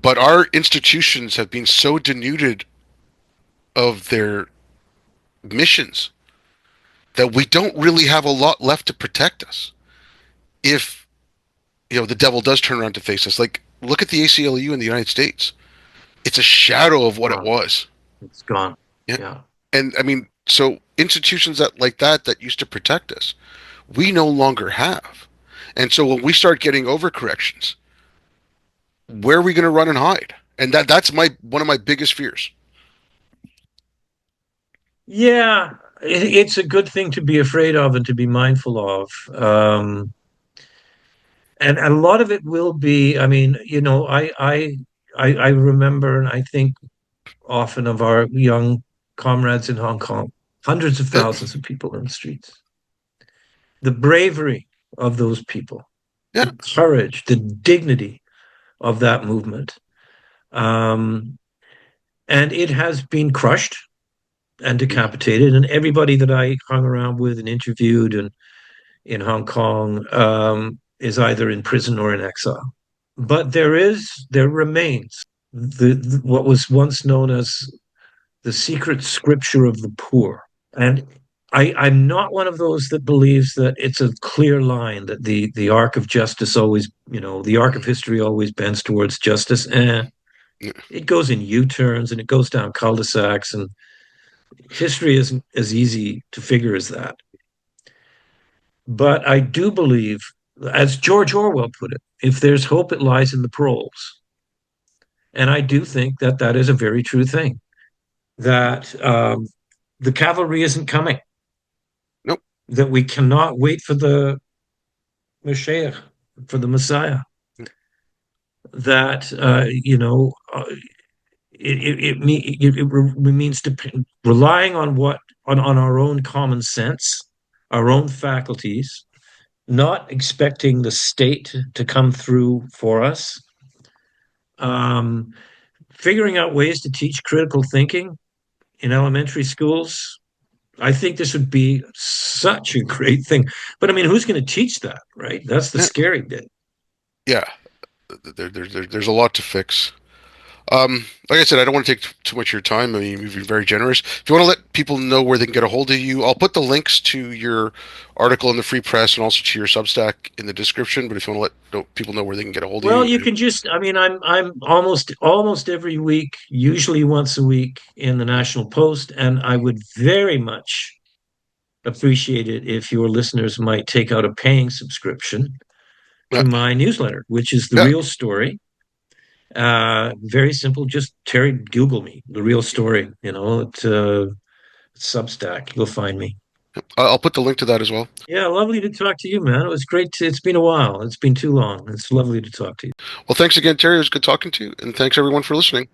But our institutions have been so denuded of their missions that we don't really have a lot left to protect us if the devil does turn around to face us. Like, look at the ACLU in the United States; it's a shadow of what it Gone. was. It's gone. Yeah, Yeah. and I mean, so institutions that used to protect us, we no longer have. And so when we start getting overcorrections, where are we going to run and hide? And that's my one of my biggest fears. Yeah, it's a good thing to be afraid of and to be mindful of. And a lot of it will be, I mean, I remember and I think often of our young comrades in Hong Kong, hundreds of Yeah, thousands of people in the streets. The bravery of those people, yeah, the courage, the dignity of that movement. Um, and it has been crushed and decapitated. And everybody that I hung around with and interviewed and in Hong Kong is either in prison or in exile. But there remains what was once known as the secret scripture of the poor. And I'm not one of those that believes that it's a clear line that the arc of justice always, the arc of history always bends towards justice. And yeah, it goes in U-turns and it goes down cul-de-sacs, and history isn't as easy to figure as that. But I do believe, as George Orwell put it, if there's hope, it lies in the proles. And I do think that that is a very true thing, that the cavalry isn't coming, nope, that we cannot wait for the Mashiach, for the Messiah, that, it means relying on on our own common sense, our own faculties, not expecting the state to come through for us, um, figuring out ways to teach critical thinking in elementary schools. I think this would be such a great thing. But I mean, who's going to teach that, right? That's the yeah, scary bit. yeah. There's a lot to fix. Like I said, I don't want to take too much of your time. I mean, you've been very generous. If you want to let people know where they can get a hold of you, I'll put the links to your article in the Free Press and also to your Substack in the description. But if you want to let people know where they can get a hold of Well, you, you can just, I mean, I'm almost every week, usually once a week in the National Post, and I would very much appreciate it if your listeners might take out a paying subscription yeah, to my newsletter, which is The yeah, Real Story. Very simple. Just Terry, Google me, The Real Story. Substack. You'll find me. I'll put the link to that as well. Yeah, lovely to talk to you, man. It was great. It's been a while. It's been too long. It's lovely to talk to you. Well, thanks again, Terry. It was good talking to you, and thanks everyone for listening.